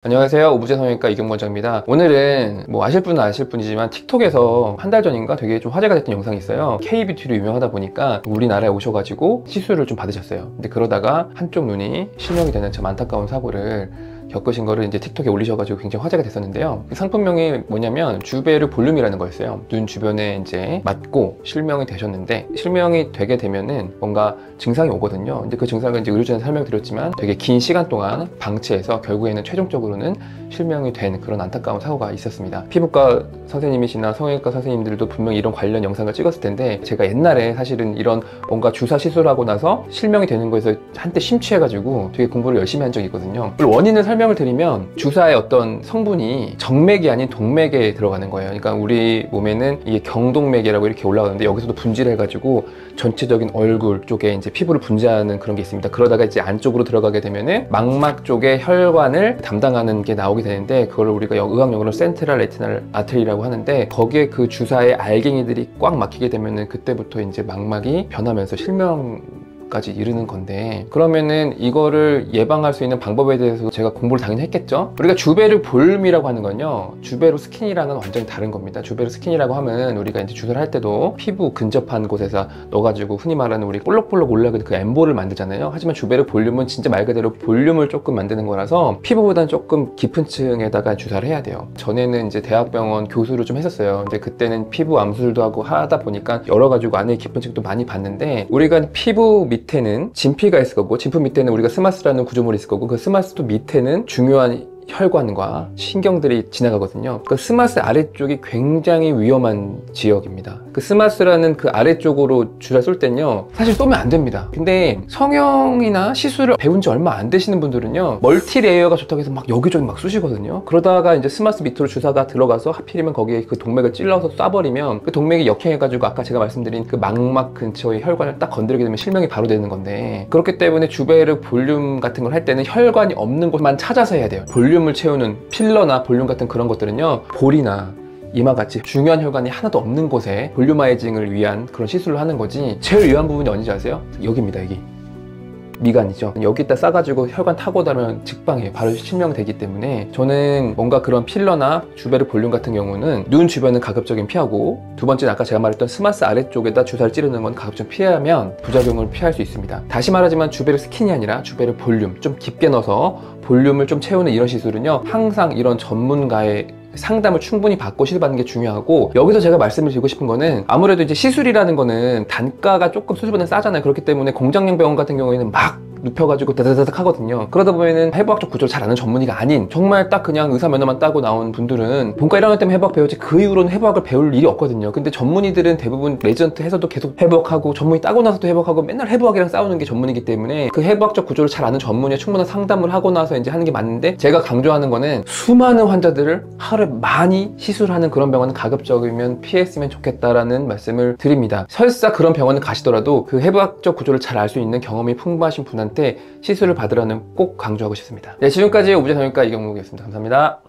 안녕하세요. 오브제 성형외과 이경무 원장입니다. 오늘은 뭐 아실 분은 아실 분이지만 틱톡에서 한 달 전인가 되게 좀 화제가 됐던 영상이 있어요. K뷰티로 유명하다 보니까 우리나라에 오셔가지고 시술을 좀 받으셨어요. 근데 그러다가 한쪽 눈이 실명이 되는 참 안타까운 사고를 겪으신 거를 이제 틱톡에 올리셔가지고 굉장히 화제가 됐었는데요. 상품명이 뭐냐면 주베르 볼륨이라는 거였어요. 눈 주변에 이제 맞고 실명이 되셨는데, 실명이 되게 되면은 뭔가 증상이 오거든요. 근데 그 증상은 이제 의료진에서 설명드렸지만 되게 긴 시간 동안 방치해서 결국에는 최종적으로는 실명이 된 그런 안타까운 사고가 있었습니다. 피부과 선생님이시나 성형외과 선생님들도 분명히 이런 관련 영상을 찍었을 텐데, 제가 옛날에 사실은 이런 뭔가 주사 시술하고 나서 실명이 되는 거에서 한때 심취해가지고 되게 공부를 열심히 한 적이 있거든요. 원인을 설명을 드리면, 주사의 어떤 성분이 정맥이 아닌 동맥에 들어가는 거예요. 그러니까 우리 몸에는 이게 경동맥이라고 이렇게 올라가는데, 여기서도 분질해가지고 전체적인 얼굴 쪽에 이제 피부를 분자하는 그런 게 있습니다. 그러다가 이제 안쪽으로 들어가게 되면은 망막 쪽에 혈관을 담당하는 게 나오게 되는데, 그걸 우리가 의학용어로 센트럴 레티널 아트리라고 하는데, 거기에 그 주사의 알갱이들이 꽉 막히게 되면은 그때부터 이제 망막이 변하면서 실명까지 이르는 건데, 그러면은 이거를 예방할 수 있는 방법에 대해서 제가 공부를 당연히 했겠죠. 우리가 주베르 볼륨이라고 하는 건요, 주베르 스킨이랑은 완전히 다른 겁니다. 주베르 스킨이라고 하면 우리가 이제 주사를 할 때도 피부 근접한 곳에서 넣어가지고 흔히 말하는 우리 볼록볼록 올라가는 그 엠볼을 만들잖아요. 하지만 주베르 볼륨은 진짜 말 그대로 볼륨을 조금 만드는 거라서 피부보다는 조금 깊은 층에다가 주사를 해야 돼요. 전에는 이제 대학병원 교수를 좀 했었어요. 근데 그때는 피부 암술도 하고 하다 보니까 여러 가지고 안에 깊은 층도 많이 봤는데, 우리가 피부 밑에는 진피가 있을 거고, 진피 밑에는 우리가 스마스라는 구조물이 있을 거고, 그 스마스도 밑에는 중요한 혈관과 신경들이 지나가거든요. 그 스마스 아래쪽이 굉장히 위험한 지역입니다. 그 스마스라는 그 아래쪽으로 주사 쏠 땐요, 사실 쏘면 안 됩니다. 근데 성형이나 시술을 배운 지 얼마 안 되시는 분들은요, 멀티 레이어가 좋다고 해서 막 여기저기 막 쑤시거든요. 그러다가 이제 스마스 밑으로 주사가 들어가서 하필이면 거기에 그 동맥을 찔러서 쏴버리면 그 동맥이 역행해가지고 아까 제가 말씀드린 그 망막 근처의 혈관을 딱 건드리게 되면 실명이 바로 되는 건데, 그렇기 때문에 주베르 볼륨 같은 걸 할 때는 혈관이 없는 곳만 찾아서 해야 돼요. 볼륨을 채우는 필러나 볼륨 같은 그런 것들은요, 볼이나 이마같이 중요한 혈관이 하나도 없는 곳에 볼륨아이징을 위한 그런 시술을 하는 거지, 제일 위험한 부분이 어딘지 아세요? 여기입니다. 여기 미간이죠. 여기다 싸가지고 혈관 타고 다면 직방이에요. 바로 실명되기 때문에 저는 뭔가 그런 필러나 주베르 볼륨 같은 경우는 눈 주변은 가급적인 피하고, 두 번째는 아까 제가 말했던 스마스 아래쪽에다 주사를 찌르는 건 가급적 피하면 부작용을 피할 수 있습니다. 다시 말하지만 주베르 스킨이 아니라 주베르 볼륨, 좀 깊게 넣어서 볼륨을 좀 채우는 이런 시술은요, 항상 이런 전문가의 상담을 충분히 받고 시술받는 게 중요하고, 여기서 제가 말씀을 드리고 싶은 거는, 아무래도 이제 시술이라는 거는 단가가 조금 수술보다 싸잖아요. 그렇기 때문에 공장형 병원 같은 경우에는 막 눕혀가지고 다다다닥 하거든요. 그러다 보면은 해부학적 구조를 잘 아는 전문의가 아닌, 정말 딱 그냥 의사 면허만 따고 나온 분들은 본과 1학년 때문에 해부학 배우지 그 이후로는 해부학을 배울 일이 없거든요. 근데 전문의들은 대부분 레지던트 해서도 계속 해부학하고, 전문의 따고 나서도 해부학하고, 맨날 해부학이랑 싸우는 게 전문이기 때문에 그 해부학적 구조를 잘 아는 전문의와 충분한 상담을 하고 나서 이제 하는 게 맞는데, 제가 강조하는 거는 수많은 환자들을 하루에 많이 시술하는 그런 병원은 가급적이면 피했으면 좋겠다라는 말씀을 드립니다. 설사 그런 병원을 가시더라도 그 해부학적 구조를 잘 알 수 있는 경험이 풍부하신 분한테 시술을 받으라는 꼭 강조하고 싶습니다. 네, 지금까지 오브제 성형외과 이경무였습니다. 감사합니다.